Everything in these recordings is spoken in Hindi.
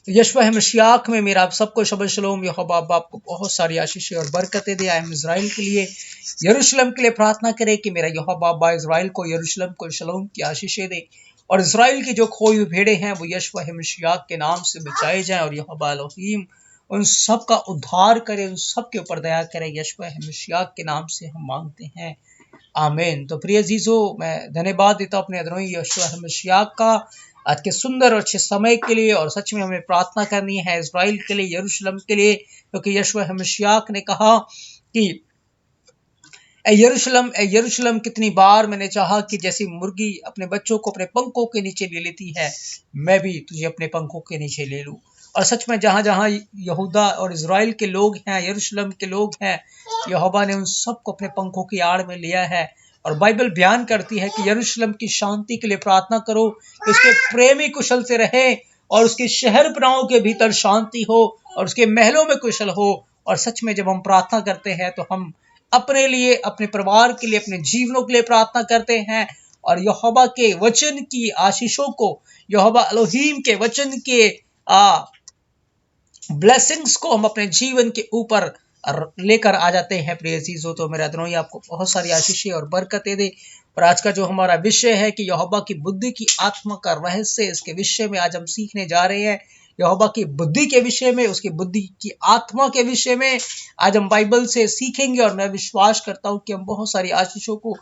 यशवा मशियाक में मेरा आप सबको शबा शलोम। यहोवा आपको बहुत सारी आशीषें और बरकतें दे। हम इज़राइल के लिए, यरूशलेम के लिए प्रार्थना करें कि मेरा यहोवा इज़राइल को, यरूशलेम को शलोम की आशीषें दे, और इज़राइल की जो खोई हुई भेड़ें हैं वो यशवा मशियाक के नाम से बचाए जाएं, और यहोवा एलोहीम उन सब का उद्धार करे, उन सब के ऊपर दया करे। यशवा मशियाक के नाम से हम मांगते हैं, आमीन। तो प्रिय अजीजों, मैं धन्यवाद देता हूँ अपने अदरोही यहोशू मसीह का आज के सुंदर और अच्छे समय के लिए। और सच में हमें प्रार्थना करनी है इज़राइल के लिए, यरूशलेम के लिए, क्योंकि यहोशू मसीह ने कहा कि ए यरूशलेम कितनी बार मैंने चाहा कि जैसी मुर्गी अपने बच्चों को अपने पंखों के नीचे ले लेती है, मैं भी तुझे अपने पंखों के नीचे ले लूं। और सच में जहां जहां यहूदा और इज़राइल के लोग हैं, यरूशलेम के लोग हैं, यहोवा ने उन सबको अपने पंखों की आड़ में लिया है। और बाइबल बयान करती है कि यरूशलेम की शांति के लिए प्रार्थना करो कि उसके प्रेमी कुशल से रहे, और उसके शहर पनाहों के भीतर शांति हो, और उसके महलों में कुशल हो। और सच में जब हम प्रार्थना करते हैं तो हम अपने लिए, अपने परिवार के लिए, अपने जीवनों के लिए प्रार्थना करते हैं, और यहोवा के वचन की आशीषों को, यहोवा एलोहीम के वचन के ब्लेसिंग्स को हम अपने जीवन के ऊपर लेकर आ जाते हैं। प्रिय अजीजों, तो मेरा अदरोही आपको बहुत सारी आशीषें और बरकतें दे। और आज का जो हमारा विषय है कि यहोवा की बुद्धि की आत्मा का रहस्य, इसके विषय में आज हम सीखने जा रहे हैं। यहोवा की बुद्धि के विषय में, उसकी बुद्धि की आत्मा के विषय में आज हम बाइबल से सीखेंगे। और मैं विश्वास करता हूं कि हम बहुत सारी आशीषों को,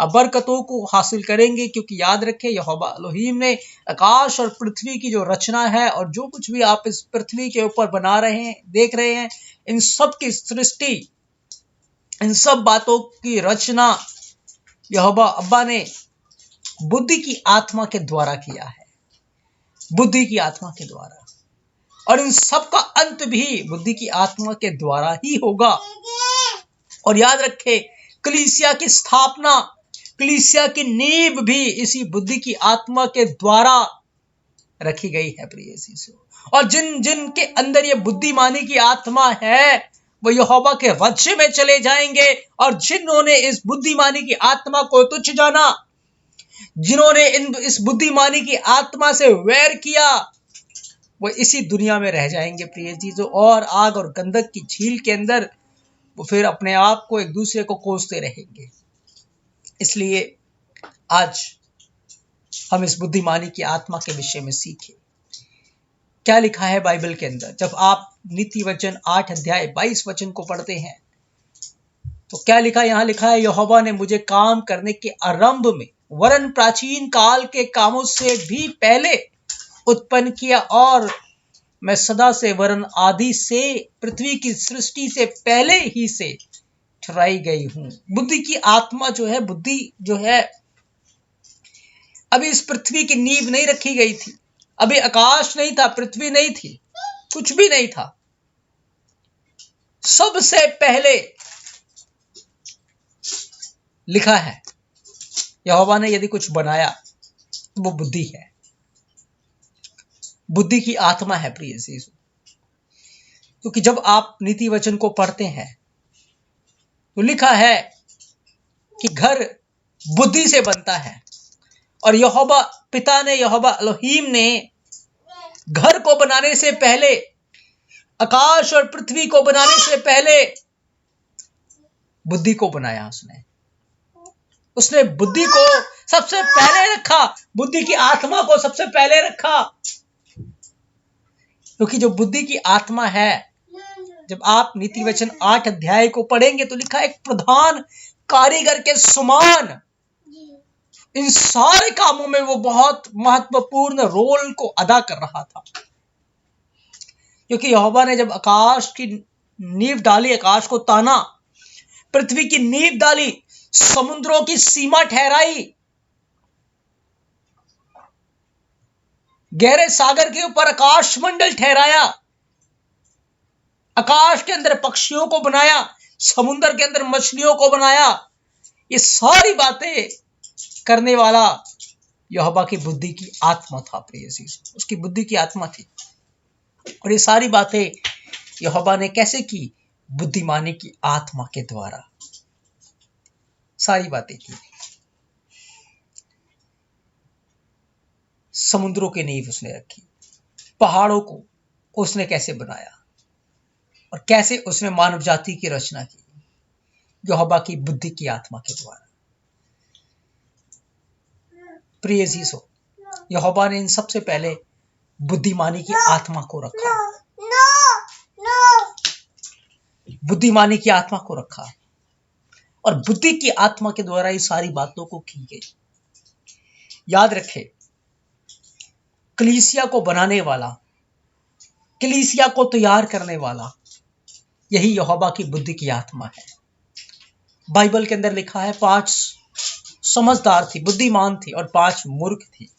बरकतों को हासिल करेंगे, क्योंकि याद रखें यहोवा एलोहीम ने आकाश और पृथ्वी की जो रचना है, और जो कुछ भी आप इस पृथ्वी के ऊपर बना रहे हैं, देख रहे हैं, इन सब की सृष्टि, इन सब बातों की रचना यहोवा अब्बा ने बुद्धि की आत्मा के द्वारा किया है, बुद्धि की आत्मा के द्वारा। और इन सब का अंत भी बुद्धि की आत्मा के द्वारा ही होगा। और याद रखे, कलीसिया की स्थापना, कलीसिया की नींव भी इसी बुद्धि की आत्मा के द्वारा रखी गई है। प्रिय यीशु, और जिन जिन के अंदर ये बुद्धिमानी की आत्मा है वो यहोवा के राज्य में चले जाएंगे। और जिन्होंने इस बुद्धिमानी की आत्मा को तुच्छ जाना, जिन्होंने इस बुद्धिमानी की आत्मा से वैर किया, वो इसी दुनिया में रह जाएंगे। प्रिय चीजों, और आग और गंधक की झील के अंदर वो फिर अपने आप को एक दूसरे को कोसते रहेंगे। इसलिए आज हम इस बुद्धिमानी की आत्मा के विषय में सीखें। क्या लिखा है बाइबल के अंदर? जब आप नीति वचन 8 अध्याय 22 वचन को पढ़ते हैं तो क्या लिखा? यहां लिखा है, यहोवा ने मुझे काम करने के आरंभ में वरन प्राचीन काल के कामों से भी पहले उत्पन्न किया, और मैं सदा से वरन आदि से, पृथ्वी की सृष्टि से पहले ही से ठहराई गई हूं। बुद्धि की आत्मा जो है, बुद्धि जो है, अभी इस पृथ्वी की नींव नहीं रखी गई थी, अभी आकाश नहीं था, पृथ्वी नहीं थी, कुछ भी नहीं था। सबसे पहले लिखा है यहोवा ने यदि कुछ बनाया तो वो बुद्धि है, बुद्धि की आत्मा है। प्रिय यीशु, क्योंकि जब आप नीति वचन को पढ़ते हैं तो लिखा है कि घर बुद्धि से बनता है, और यहोवा पिता ने, यहोवा एलोहीम ने घर को बनाने से पहले, आकाश और पृथ्वी को बनाने से पहले बुद्धि को बनाया। उसने बुद्धि को सबसे पहले रखा, बुद्धि की आत्मा को सबसे पहले रखा। क्योंकि जो बुद्धि की आत्मा है, जब आप नीति वचन 8 अध्याय को पढ़ेंगे तो लिखा है, एक प्रधान कारीगर के समान इन सारे कामों में वो बहुत महत्वपूर्ण रोल को अदा कर रहा था। क्योंकि यहोवा ने जब आकाश की नींव डाली, आकाश को ताना, पृथ्वी की नींव डाली, समुद्रों की सीमा ठहराई, गहरे सागर के ऊपर आकाश मंडल ठहराया, आकाश के अंदर पक्षियों को बनाया, समुद्र के अंदर मछलियों को बनाया, ये सारी बातें करने वाला यहोवा की बुद्धि की आत्मा था। प्रिय यीशु, उसकी बुद्धि की आत्मा थी। और ये सारी बातें यहोवा ने कैसे की? बुद्धिमानी की आत्मा के द्वारा सारी बातें की। समुद्रों की नींव उसने रखी, पहाड़ों को, उसने कैसे बनाया और कैसे उसने मानव जाति की रचना की, यहोवा की बुद्धि की आत्मा के द्वारा। प्रिय अजीजों, यहोवा ने इन सबसे पहले बुद्धिमानी की आत्मा को रखा, बुद्धिमानी की आत्मा को रखा और बुद्धि की आत्मा के द्वारा ये सारी बातों को की गई। याद रखें, कलीसिया को बनाने वाला, कलीसिया को तैयार करने वाला यही यहोवा की बुद्धि की आत्मा है। बाइबल के अंदर लिखा है 5 समझदार थी, बुद्धिमान थी और 5 मूर्ख थी।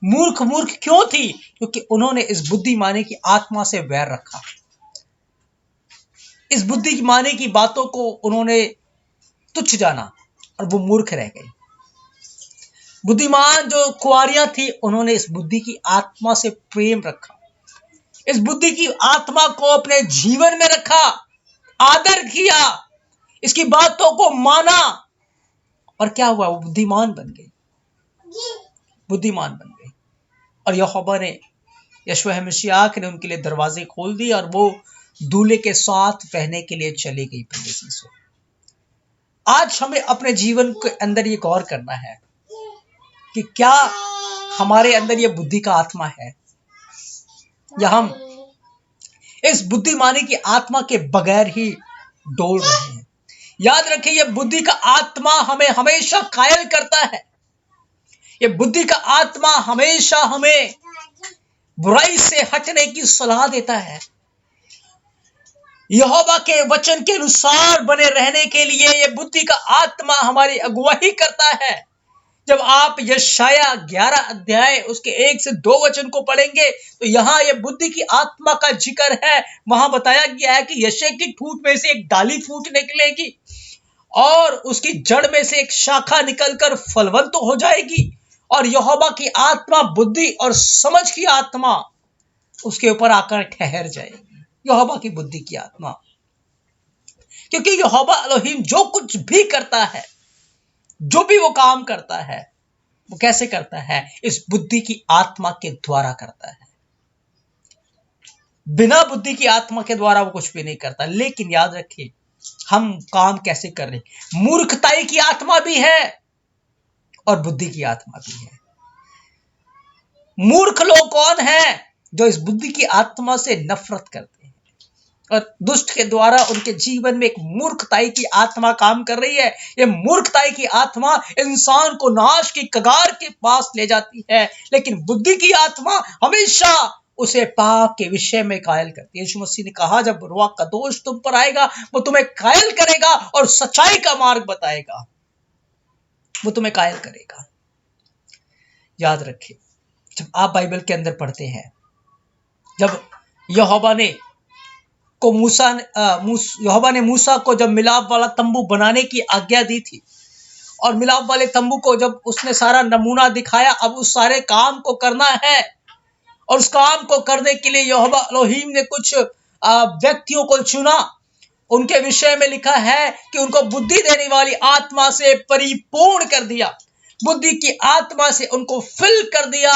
मूर्ख क्यों थी? क्योंकि उन्होंने इस बुद्धिमानी की आत्मा से वैर रखा। इस बुद्धिमानी की बातों को उन्होंने तुच्छ जाना और वो मूर्ख रह गई। बुद्धिमान जो कुंवारियां थी, उन्होंने इस बुद्धि की आत्मा से प्रेम रखा, इस बुद्धि की आत्मा को अपने जीवन में रखा, आदर किया, इसकी बातों को माना और क्या हुआ? वो बुद्धिमान बन गई, बुद्धिमान बन गई। और यहोवा ने, यशूआ मसीह ने उनके लिए दरवाजे खोल दिए और वो दूल्हे के साथ रहने के लिए चली गई। आज हमें अपने जीवन के अंदर ये गौर करना है कि क्या हमारे अंदर ये बुद्धि का आत्मा है या हम इस बुद्धिमानी की आत्मा के बगैर ही डोल रहे हैं। याद रखें, यह बुद्धि का आत्मा हमें हमेशा कायल करता है। यह बुद्धि का आत्मा हमेशा हमें बुराई से हटने की सलाह देता है। यहोवा के वचन के अनुसार बने रहने के लिए यह बुद्धि का आत्मा हमारी अगुवाई करता है। जब आप यशाया 11 अध्याय उसके 1 से 2 वचन को पढ़ेंगे तो यहां यह बुद्धि की आत्मा का जिक्र है। वहां बताया गया है कि यशे की ठूंठ में से एक डाली फूट निकलेगी और उसकी जड़ में से एक शाखा निकलकर फलवंत हो जाएगी और यहोवा की आत्मा, बुद्धि और समझ की आत्मा उसके ऊपर आकर ठहर जाएगी। यहोवा की बुद्धि की आत्मा, क्योंकि यहोवा एलोहीम जो कुछ भी करता है, जो भी वो काम करता है, वो कैसे करता है? इस बुद्धि की आत्मा के द्वारा करता है। बिना बुद्धि की आत्मा के द्वारा वो कुछ भी नहीं करता। लेकिन याद रखिए, हम काम कैसे कर रहे हैं? मूर्खताई की आत्मा भी है और बुद्धि की आत्मा भी है। मूर्ख लोग कौन है? जो इस बुद्धि की आत्मा से नफरत करते हैं और दुष्ट के द्वारा उनके जीवन में एक मूर्खताई की आत्मा काम कर रही है। यह मूर्खताई की आत्मा इंसान को नाश की कगार के पास ले जाती है, लेकिन बुद्धि की आत्मा हमेशा उसे पाप के विषय में कायल करती है। यीशु मसीह ने कहा, जब रूह का दोष तुम पर आएगा, वो तुम्हें कायल करेगा और सच्चाई का मार्ग बताएगा, वो तुम्हें कायल करेगा। याद रखिए, जब आप बाइबल के अंदर पढ़ते हैं, जब यहोवा ने मूसा को जब मिलाप वाला तंबू बनाने की आज्ञा दी थी और मिलाप वाले तंबू को जब उसने सारा नमूना दिखाया, अब उस सारे काम को करना है और उस काम को करने के लिए यहोवा एलोहीम ने कुछ व्यक्तियों को चुना। उनके विषय में लिखा है कि उनको बुद्धि देने वाली आत्मा से परिपूर्ण कर दिया, बुद्धि की आत्मा से उनको फिल कर दिया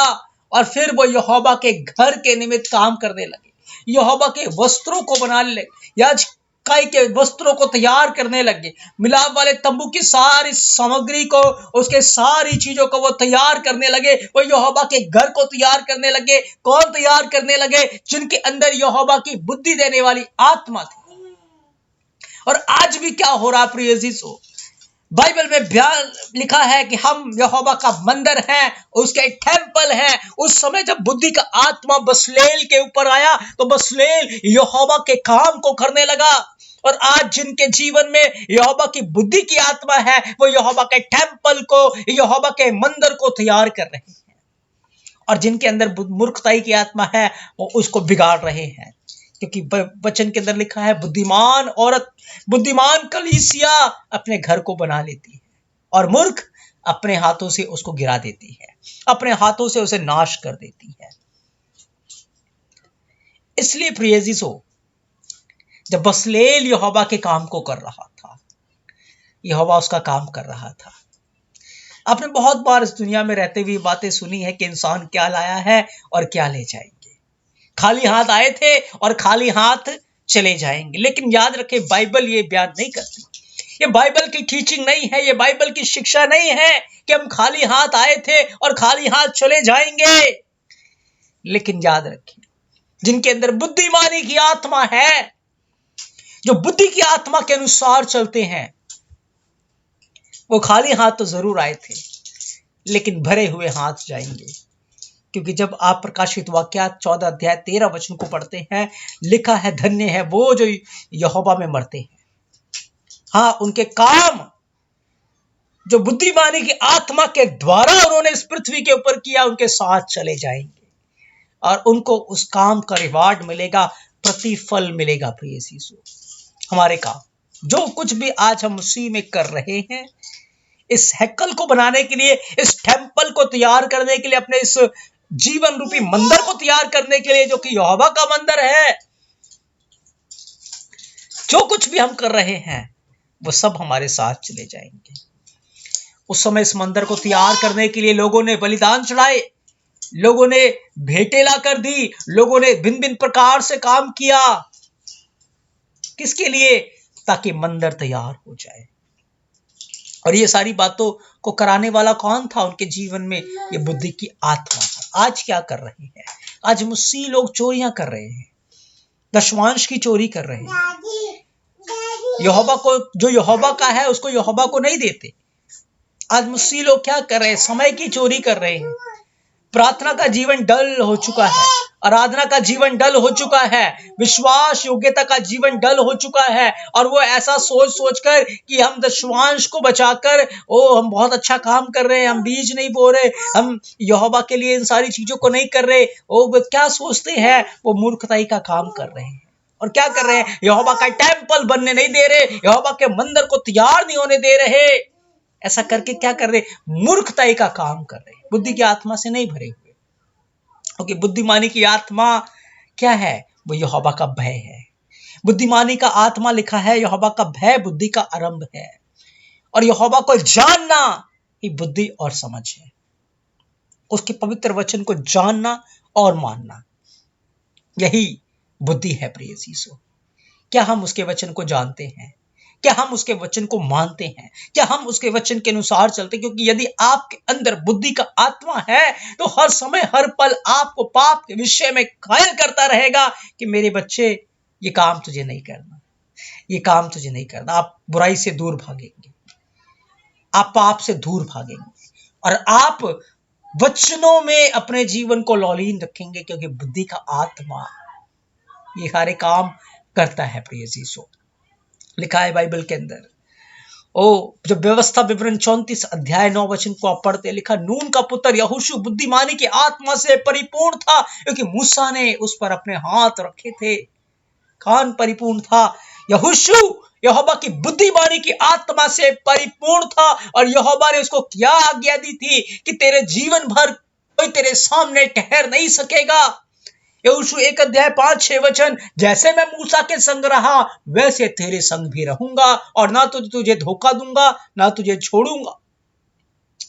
और फिर वो यहोवा के घर के निमित्त काम करने लगे, यहोवा के वस्त्रों को बनाने लगे, याजकाई के वस्त्रों को तैयार करने लगे, मिलाप वाले तंबू की सारी सामग्री को, उसके सारी चीजों को वो तैयार करने लगे। वो यहोवा के घर को तैयार करने लगे। कौन तैयार करने लगे? जिनके अंदर यहोवा की बुद्धि देने वाली आत्मा थी। और आज भी क्या हो रहा प्रिय अजीजों, बाइबल में बयान लिखा है कि हम यहोवा का मंदिर हैं, उसके टेंपल हैं। उस समय जब बुद्धि का आत्मा बसलेल के ऊपर आया तो बसलेल यहोवा के काम को करने लगा। और आज जिनके जीवन में यहोवा की बुद्धि की आत्मा है, वो यहोवा के टेंपल को, यहोवा के मंदिर को तैयार कर रहे हैं, और जिनके अंदर मूर्खताई की आत्मा है, वो उसको बिगाड़ रहे हैं। क्योंकि वचन के अंदर लिखा है, बुद्धिमान औरत, बुद्धिमान कलीसिया अपने घर को बना लेती है और मूर्ख अपने हाथों से उसको गिरा देती है, अपने हाथों से उसे नाश कर देती है। इसलिए प्रिय अजीजों, जब बसलेल यहोवा के काम को कर रहा था, यहोवा उसका काम कर रहा था। आपने बहुत बार इस दुनिया में रहते हुए बातें सुनी है कि इंसान क्या लाया है और क्या ले जाएंगे। खाली हाथ आए थे और खाली हाथ चले जाएंगे। लेकिन याद रखें, बाइबल ये बयान नहीं करती, ये बाइबल की टीचिंग नहीं है, ये बाइबल की शिक्षा नहीं है कि हम खाली हाथ आए थे और खाली हाथ चले जाएंगे। लेकिन याद रखें, जिनके अंदर बुद्धिमानी की आत्मा है, जो बुद्धि की आत्मा के अनुसार चलते हैं, वो खाली हाथ तो जरूर आए थे लेकिन भरे हुए हाथ जाएंगे। क्योंकि जब आप प्रकाशित वाक्यात 14 अध्याय 13 वचन को पढ़ते हैं, लिखा है, धन्य है वो जो यहोवा में मरते हैं। हाँ, उनके काम जो बुद्धिमानी की आत्मा के द्वारा उन्होंने इस पृथ्वी के ऊपर किया, उनके साथ चले जाएंगे और उनको उस काम का रिवार्ड मिलेगा, प्रतिफल मिलेगा। प्रिय यीशु, हमारे काम जो कुछ भी आज हम मसीह में कर रहे हैं, इस हैकल को बनाने के लिए, इस टेंपल को तैयार करने के लिए, अपने इस जीवन रूपी मंदिर को तैयार करने के लिए, जो कि यहोवा का मंदिर है, जो कुछ भी हम कर रहे हैं वो सब हमारे साथ चले जाएंगे। उस समय इस मंदिर को तैयार करने के लिए लोगों ने बलिदान चढ़ाए, लोगों ने भेंटें लाकर दी, लोगों ने भिन्न भिन्न प्रकार से काम किया। किसके लिए? ताकि मंदिर तैयार हो जाए। और ये सारी बातों को कराने वाला कौन था उनके जीवन में? ये बुद्धि की आत्मा था। आज क्या कर रहे हैं? आज मसीह लोग चोरियां कर रहे हैं, दशमांश की चोरी कर रहे हैं। यहोवा को, जो यहोवा का है उसको यहोवा को नहीं देते। आज मसीह लोग क्या कर रहे हैं? समय की चोरी कर रहे हैं। प्रार्थना का जीवन डल हो चुका है, आराधना का जीवन डल हो चुका है, विश्वास योग्यता का जीवन डल हो चुका है। और वो ऐसा सोच सोचकर कि हम दशमांश को बचाकर हम बहुत अच्छा काम कर रहे हैं, हम बीज नहीं बो रहे, हम यहोवा के लिए इन सारी चीजों को नहीं कर रहे, वो क्या सोचते हैं? वो मूर्खताई का काम कर रहे हैं। और क्या कर रहे हैं? यहोवा का टेंपल बनने नहीं दे रहे, यहोवा के मंदिर को तैयार नहीं होने दे रहे। ऐसा करके क्या कर रहे? मूर्खताई का काम कर रहे, बुद्धि की आत्मा से नहीं भरे हुए। क्योंकि बुद्धिमानी की आत्मा क्या है? वो यहोवा का भय है। बुद्धिमानी का आत्मा, लिखा है, यहोवा का भय बुद्धि का आरंभ है। और यहोवा को जानना ही बुद्धि और समझ है। उसके पवित्र वचन को जानना और मानना, यही बुद्धि है। प्रिय यीशु, क्या हम उसके वचन को जानते हैं? क्या हम उसके वचन को मानते हैं? क्या हम उसके वचन के अनुसार चलते हैं? क्योंकि यदि आपके अंदर बुद्धि का आत्मा है तो हर समय हर पल आपको पाप के विषय में घायल करता रहेगा कि मेरे बच्चे, ये काम तुझे नहीं करना, ये काम तुझे नहीं करना। आप बुराई से दूर भागेंगे, आप पाप से दूर भागेंगे और आप वचनों में अपने जीवन को लौलीन रखेंगे, क्योंकि बुद्धि का आत्मा ये सारे काम करता है। प्रिय यीशु, लिखा है बाइबल के अंदर, जब व्यवस्था विवरण 34 अध्याय 9 वचन को आप पढ़ते, लिखा, नून का पुत्र यहोशू बुद्धिमानी की आत्मा से परिपूर्ण था, क्योंकि मूसा ने उस पर अपने हाथ रखे थे। कान परिपूर्ण था। यहोशू यहोवा की बुद्धिमानी की आत्मा से परिपूर्ण था और यहोवा ने उसको क्या आज्ञा दी थी कि तेरे जीवन भर कोई तेरे सामने ठहर नहीं सकेगा। यहोशू 1 अध्याय 5-6 वचन, जैसे मैं मूसा के संग रहा वैसे तेरे संग भी रहूंगा और ना तो तुझे धोखा दूंगा ना तुझे छोड़ूंगा।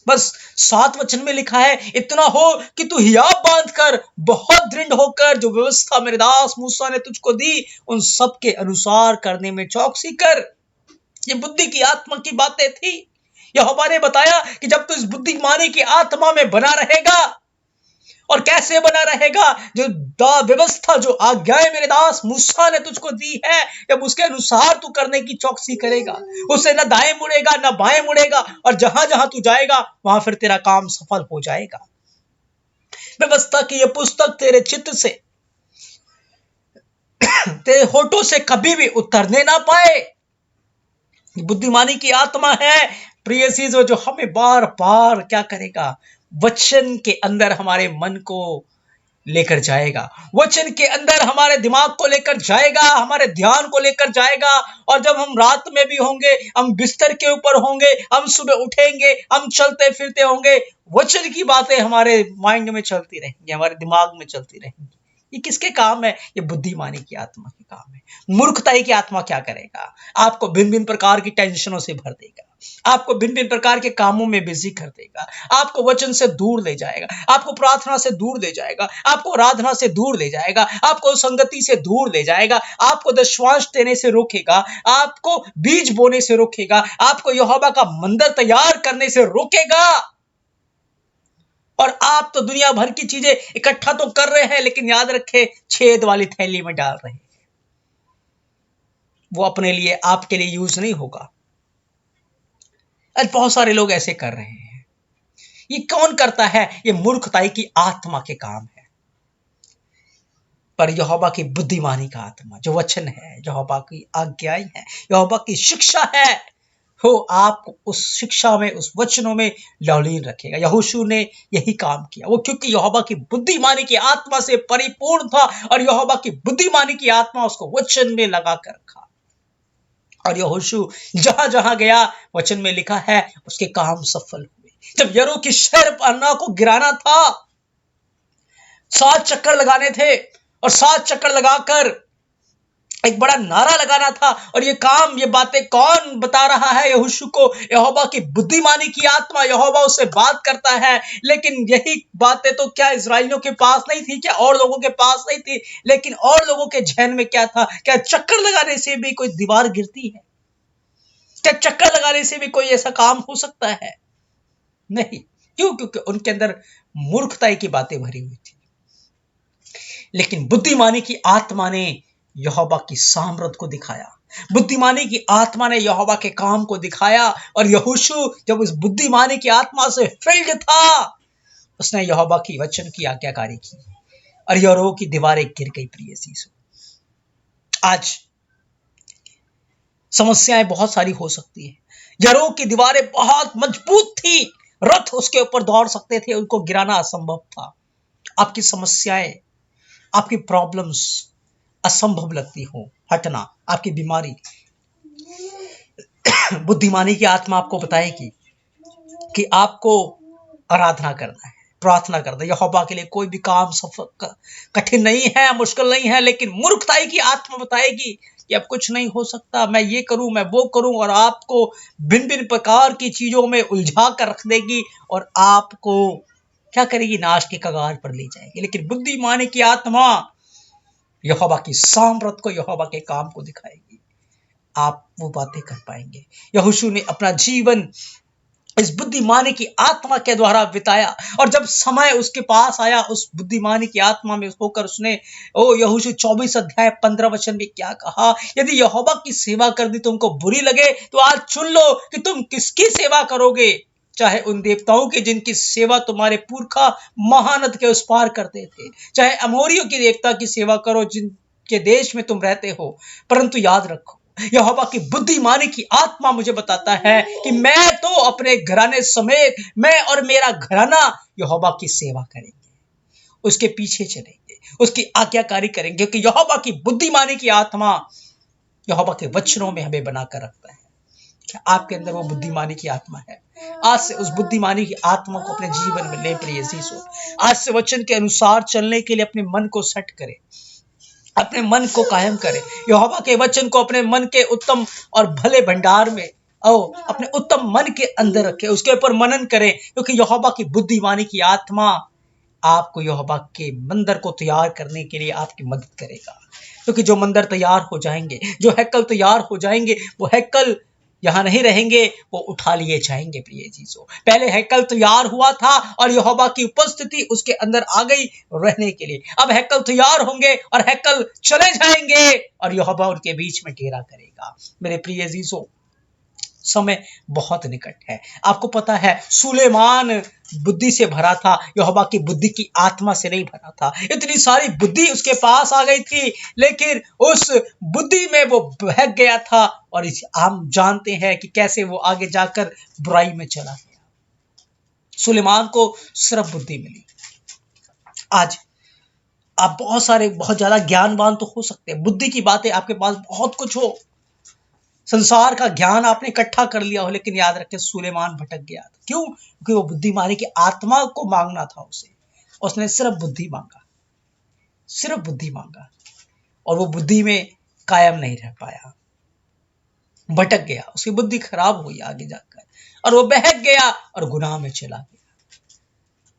बस 7 वचन में लिखा है, इतना हो कि तू हियाव बांध कर बहुत दृढ़ होकर जो व्यवस्था मेरे दास मूसा ने तुझको दी उन सब के अनुसार करने में चौकसी कर। ये बुद्धि की आत्मा की बातें थी। यहोवा ने बताया कि जब तू इस बुद्धिमानी की आत्मा में बना रहेगा, और कैसे बना रहेगा? जो व्यवस्था, जो आज्ञाएं मेरे दास मूसा ने तुझको दी है, जब उसके अनुसार तू करने की चौकसी करेगा, उससे न दाएं मुड़ेगा न बाएं मुड़ेगा, और जहां जहां तू जाएगा वहां फिर तेरा काम सफल हो जाएगा। व्यवस्था की यह पुस्तक तेरे चित्त से, तेरे होठों से कभी भी उतरने ना पाए। बुद्धिमानी की आत्मा है प्रिय चीजों, जो हमें बार बार क्या करेगा? वचन के अंदर हमारे मन को लेकर जाएगा, वचन के अंदर हमारे दिमाग को लेकर जाएगा, हमारे ध्यान को लेकर जाएगा। और जब हम रात में भी होंगे, हम बिस्तर के ऊपर होंगे, हम सुबह उठेंगे, हम चलते फिरते होंगे, वचन की बातें हमारे माइंड में चलती रहेंगी, हमारे दिमाग में चलती रहेंगी। ये किसके काम है? ये बुद्धिमानी की आत्मा के काम है। मूर्खताई की आत्मा क्या करेगा? आपको भिन्न भिन्न प्रकार की टेंशनों से भर देगा, आपको भिन्न भिन्न प्रकार के कामों में बिजी कर देगा, आपको वचन से दूर ले जाएगा, आपको प्रार्थना से दूर ले जाएगा, आपको आराधना से दूर ले जाएगा, आपको संगति से दूर ले जाएगा, आपको दशवांश देने से रोकेगा, आपको बीज बोने से रोकेगा, आपको यहोवा का मंदिर तैयार करने से रोकेगा। और आप तो दुनिया भर की चीजें इकट्ठा तो कर रहे हैं, लेकिन याद रखें छेद वाली थैली में डाल रहे हैं, वो अपने लिए आपके लिए यूज नहीं होगा। आज बहुत सारे लोग ऐसे कर रहे हैं। ये कौन करता है? ये मूर्खताई की आत्मा के काम है। पर यहोवा की बुद्धिमानी का आत्मा, जो वचन है, यहोवा की आज्ञाएं है, यहोवा की शिक्षा है, हो आपको उस शिक्षा में, उस वचनों में लौलीन रखेगा। यहोशू ने यही काम किया, वो क्योंकि यहोवा की बुद्धिमानी की आत्मा से परिपूर्ण था, और यहोवा की बुद्धिमानी की आत्मा उसको वचन में लगा कर रखा। और यहोशू जहां जहां गया, वचन में लिखा है, उसके काम सफल हुए। जब यरो की शहर पन्ना को गिराना था, 7 चक्कर लगाने थे, और 7 चक्कर लगाकर एक बड़ा नारा लगाना था। और ये काम, ये बातें कौन बता रहा है यहोशू को? यहोवा की बुद्धिमानी की आत्मा। यहोवा उससे बात करता है। लेकिन यही बातें तो क्या इजराइलियों के पास नहीं थी? क्या और लोगों के पास नहीं थी? लेकिन और लोगों के जहन में क्या था? क्या चक्कर लगाने से भी कोई दीवार गिरती है? क्या चक्कर लगाने से भी कोई ऐसा काम हो सकता है? नहीं। क्यों? क्योंकि उनके अंदर मूर्खताई की बातें भरी हुई थी। लेकिन बुद्धिमानी की आत्मा ने यहोवा की सामर्थ को दिखाया, बुद्धिमानी की आत्मा ने यहोवा के काम को दिखाया। और यहोशू जब उस बुद्धिमानी की आत्मा से फिल्ड था, उसने यहोवा की वचन की आज्ञाकारी की, और यरीहो की दीवारें गिर गई। प्रिय सीसो, आज समस्याएं बहुत सारी हो सकती है। यरीहो की दीवारें बहुत मजबूत थी, रथ उसके ऊपर दौड़ सकते थे, उनको गिराना असंभव था। आपकी समस्याएं, आपकी प्रॉब्लम्स असंभव लगती हो हटना, आपकी बीमारी, बुद्धिमानी की आत्मा आपको बताएगी कि आपको आराधना करना है, प्रार्थना करना है। यहोवा के लिए कोई भी काम सफल कठिन नहीं है, मुश्किल नहीं है। लेकिन मूर्खताई की आत्मा बताएगी कि अब कुछ नहीं हो सकता, मैं ये करूं, मैं वो करूं, और आपको भिन्न भिन्न प्रकार की चीजों में उलझा कर रख देगी, और आपको क्या करेगी? नाश के कगार पर ले जाएगी। लेकिन बुद्धिमानी की आत्मा यहोवा की सामर्थ को, यहोवा के काम को दिखाएगी। आप वो बातें कर पाएंगे। यहोशू ने अपना जीवन इस बुद्धिमानी की आत्मा के द्वारा बिताया, और जब समय उसके पास आया, उस बुद्धिमानी की आत्मा में होकर उसने यहोशू 24 अध्याय 15 वचन में क्या कहा? यदि यहोवा की सेवा कर दी तुमको बुरी लगे, तो आज चुन लो कि तुम किसकी सेवा करोगे। चाहे उन देवताओं की जिनकी सेवा तुम्हारे पुरखा महानद के उस पार करते थे, चाहे अमोरियों की देवता की सेवा करो जिनके देश में तुम रहते हो। परंतु याद रखो, यहोवा की बुद्धिमानी की आत्मा मुझे बताता है कि मैं तो अपने घराने समेत, मैं और मेरा घराना यहोवा की सेवा करेंगे, उसके पीछे चलेंगे, उसकी आज्ञाकारी करेंगे, क्योंकि यहोवा की बुद्धिमानी की आत्मा यहोवा के वचनों में हमें बनाकर रखता है। क्या आपके अंदर वो बुद्धिमानी की आत्मा है? आज से उस बुद्धिमानी की आत्मा को अपने जीवन में ले। प्रिय जीसो, आज से वचन के अनुसार चलने के लिए अपने मन को सेट करें, अपने मन को कायम करें। यहोवा के वचन को अपने मन के उत्तम और भले भंडार में, अपने उत्तम मन के अंदर रखें, उसके ऊपर मनन करें, क्योंकि यहोवा की बुद्धिमानी की आत्मा आपको यहोवा के मंदिर को तैयार करने के लिए आपकी मदद करेगा। क्योंकि जो मंदिर तैयार हो जाएंगे, जो हैकल तैयार हो जाएंगे, वो हैकल यहां नहीं रहेंगे, वो उठा लिए जाएंगे। प्रिय चीजों, पहले हैकल तैयार हुआ था और यहोवा की उपस्थिति उसके अंदर आ गई रहने के लिए। अब हैकल तैयार होंगे और हैकल चले जाएंगे, और यहोवा उनके बीच में डेरा करेगा। मेरे प्रिय चीजों, समय बहुत निकट है। आपको पता है, सुलेमान बुद्धि से भरा था, यहोवा की बुद्धि की आत्मा से नहीं भरा था। इतनी सारी बुद्धि उसके पास आ गई थी, लेकिन उस बुद्धि में वो बहक गया था, और हम जानते हैं कि कैसे वो आगे जाकर बुराई में चला गया। सुलेमान को सिर्फ बुद्धि मिली। आज आप बहुत ज्यादा ज्ञानवान तो हो सकते हैं, बुद्धि की बातें आपके पास बहुत कुछ हो, संसार का ज्ञान आपने इकट्ठा कर लिया हो, लेकिन याद रखें सुलेमान भटक गया था। क्यों? क्योंकि वो बुद्धिमानी की आत्मा को मांगना था उसे, उसने सिर्फ बुद्धि मांगा। सिर्फ बुद्धि मांगा और वो बुद्धि में कायम नहीं रह पाया, भटक गया, उसकी बुद्धि खराब हुई आगे जाकर और वो बहक गया और गुनाह में चला गया।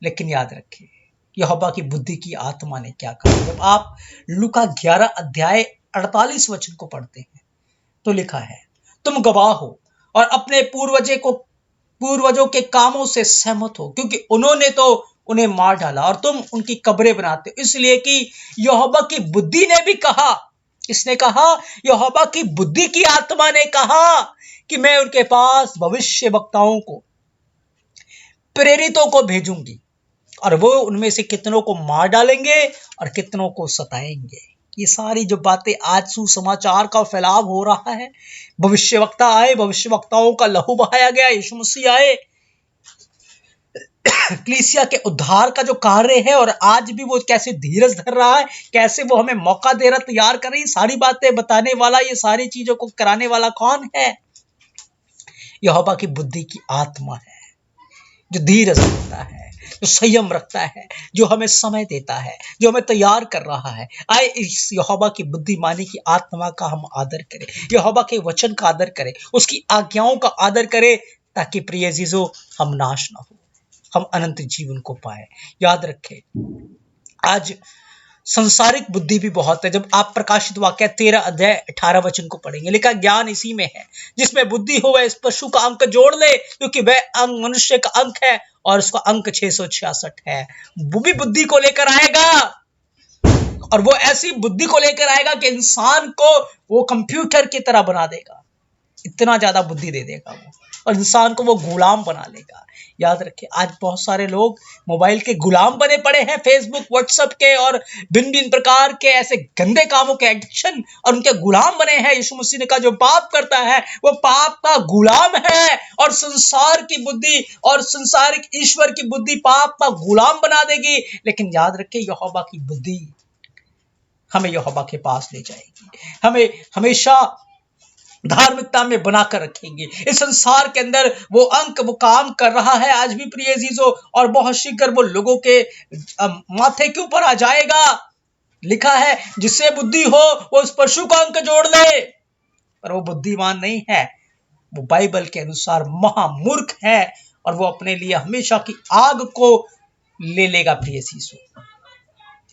लेकिन याद रखिए यहोवा की बुद्धि की आत्मा ने क्या कहा। जब आप लूका 11 अध्याय 48 वचन को पढ़ते हैं तो लिखा है, तुम गवाह हो और अपने पूर्वजों के कामों से सहमत हो, क्योंकि उन्होंने तो उन्हें मार डाला और तुम उनकी कब्रें बनाते हो, इसलिए कि यहोवा की बुद्धि ने भी कहा। इसने कहा, यहोवा की बुद्धि की आत्मा ने कहा कि मैं उनके पास भविष्य वक्ताओं को, प्रेरितों को भेजूंगी और वो उनमें से कितनों को मार डालेंगे और कितनों को सताएंगे। ये सारी जो बातें आज सुसमाचार का फैलाव हो रहा है, भविष्यवक्ता आए, भविष्यवक्ताओं का लहू बहाया गया, यीशु मसीह आए, कलीसिया के उद्धार का जो कार्य है और आज भी वो कैसे धीरज धर रहा है, कैसे वो हमें मौका दे रहा, तैयार कर रही, सारी बातें बताने वाला, ये सारी चीजों को कराने वाला कौन है? यहोवा की बुद्धि की आत्मा है, जो धीरज रखता है, जो संयम रखता है, जो हमें समय देता है, जो हमें तैयार कर रहा है। आए इस यहोवा की बुद्धिमानी की आत्मा का हम आदर करें, यहोवा के वचन का आदर करें, उसकी आज्ञाओं का आदर करें, ताकि प्रिय अजीजों हम नाश ना हो, हम अनंत जीवन को पाए। याद रखें आज संसारिक बुद्धि भी बहुत है। जब आप प्रकाशित वाक्य 13 अध्याय 18 वचन को पढ़ेंगे, लिखा ज्ञान इसी में है, जिसमें बुद्धि हो वह इस पशु का अंक जोड़ ले, क्योंकि वह अंक मनुष्य का अंक है और उसका अंक 666 है। वो भी बुद्धि को लेकर आएगा और वो ऐसी बुद्धि को लेकर आएगा कि इंसान को वो कंप्यूटर की तरह बना देगा, इतना ज्यादा बुद्धि दे देगा वो, और इंसान को वो गुलाम बना लेगा। याद रखें आज बहुत सारे लोग मोबाइल के गुलाम बने पड़े हैं, फेसबुक व्हाट्सएप के और भिन्न भिन्न प्रकार के ऐसे गंदे कामों के एडिक्शन और उनके गुलाम बने हैं। यीशु मसीह ने कहा जो पाप करता है वो पाप का गुलाम है, और संसार की बुद्धि और संसारिक ईश्वर की बुद्धि पाप का गुलाम बना देगी। लेकिन याद रखें यहोवा की बुद्धि हमें यहोवा के पास ले जाएगी, हमें हमेशा धार्मिकता में बनाकर रखेंगे। इस संसार के अंदर वो अंक वो काम कर रहा है आज भी प्रिय अजीजों, और बहुत शीघ्र वो लोगों के माथे के ऊपर आ जाएगा। लिखा है जिससे बुद्धि हो वो उस पशु का अंक जोड़ ले, पर वो बुद्धिमान नहीं है, वो बाइबल के अनुसार महामूर्ख है और वो अपने लिए हमेशा की आग को ले लेगा प्रिय अजीजों।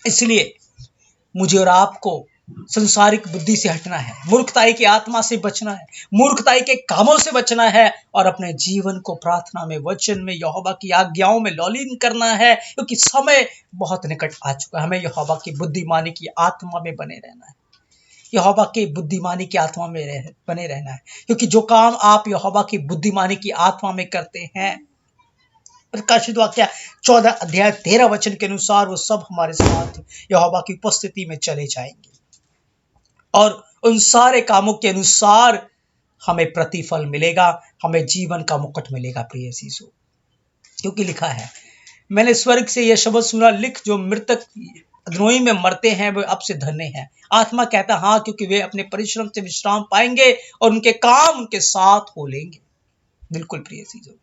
इसलिए मुझे और आपको संसारिक बुद्धि से हटना है, मूर्खताई की आत्मा से बचना है, मूर्खताई के कामों से बचना है और अपने जीवन को प्रार्थना में, वचन में, यहोवा की आज्ञाओं में लौलीन करना है, क्योंकि समय बहुत निकट आ चुका है। हमें यहोवा की बुद्धिमानी की आत्मा में बने रहना है, यहोवा की बुद्धिमानी की आत्मा में बने रहना है, क्योंकि जो काम आप यहोवा की बुद्धिमानी की आत्मा में करते हैं, प्रकाशित वाक्य 14 अध्याय 13 वचन के अनुसार वो सब हमारे साथ यहोवा की उपस्थिति में चले जाएंगे और उन सारे कामों के अनुसार हमें प्रतिफल मिलेगा, हमें जीवन का मुकुट मिलेगा प्रिय अजीजों। क्योंकि लिखा है, मैंने स्वर्ग से यह शब्द सुना, लिख जो मृतक द्रोही में मरते हैं वे अब से धन्य हैं। आत्मा कहता हाँ, क्योंकि वे अपने परिश्रम से विश्राम पाएंगे और उनके काम उनके साथ हो लेंगे। बिल्कुल प्रिय अजीजों,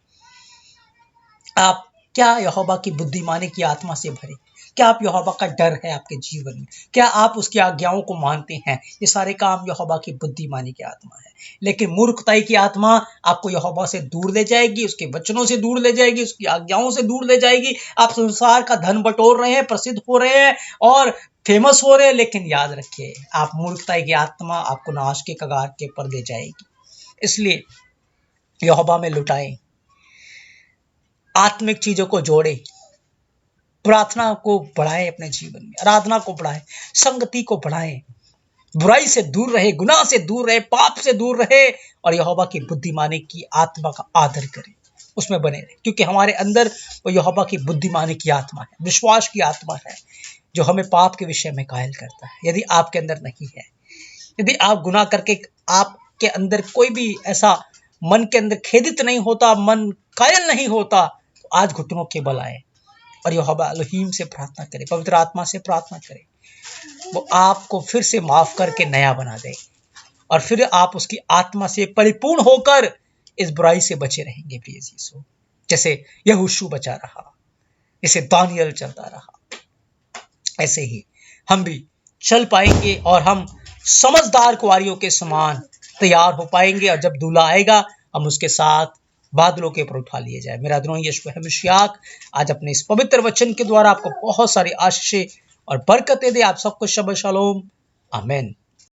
आप क्या यहोवा की बुद्धिमानी की आत्मा से भरे? क्या आप यहोवा का डर है आपके जीवन में? क्या आप उसकी आज्ञाओं को मानते हैं? ये सारे काम यहोवा की बुद्धिमानी की आत्मा है। लेकिन मूर्खताई की आत्मा आपको यहोवा से दूर ले जाएगी, उसके वचनों से दूर ले जाएगी, उसकी आज्ञाओं से दूर ले जाएगी। आप संसार का धन बटोर रहे हैं, प्रसिद्ध हो रहे हैं और फेमस हो रहे हैं, लेकिन याद रखिए आप मूर्खताई की आत्मा आपको नाश के कगार के ऊपर ले जाएगी। इसलिए यहोवा में लुटाएं, आत्मिक चीजों को जोड़े, प्रार्थना को बढ़ाएं, अपने जीवन में आराधना को बढ़ाएं, संगति को बढ़ाएं, बुराई से दूर रहे, गुनाह से दूर रहे, पाप से दूर रहे और यहोवा की बुद्धिमानी की आत्मा का आदर करें, उसमें बने रहे, क्योंकि हमारे अंदर वो यहोवा की बुद्धिमानी की आत्मा है, विश्वास की आत्मा है, जो हमें पाप के विषय में कायल करता है। यदि आपके अंदर नहीं है, यदि आप गुनाह करके आपके अंदर कोई भी ऐसा मन के अंदर खेदित नहीं होता, मन कायल नहीं होता, तो आज घुटनों के बल आए और यहोवा एलोहीम से प्रार्थना करें, पवित्र आत्मा से प्रार्थना करें, वो आपको फिर से माफ करके नया बना दे और फिर आप उसकी आत्मा से परिपूर्ण होकर इस बुराई से बचे रहेंगे प्रिय यीशु। जैसे यहोशू बचा रहा, जैसे दानियल चलता रहा, ऐसे ही हम भी चल पाएंगे और हम समझदार कुंवारियों के समान तैयार हो पाएंगे, और जब दूल्हा आएगा हम उसके साथ बादलों के ऊपर उठा लिए जाए। मेरा अदनाई यीशु मसीह आज अपने इस पवित्र वचन के द्वारा आपको बहुत सारी आशीषें और बरकतें दे। आप सबको शब शलोम, आमीन।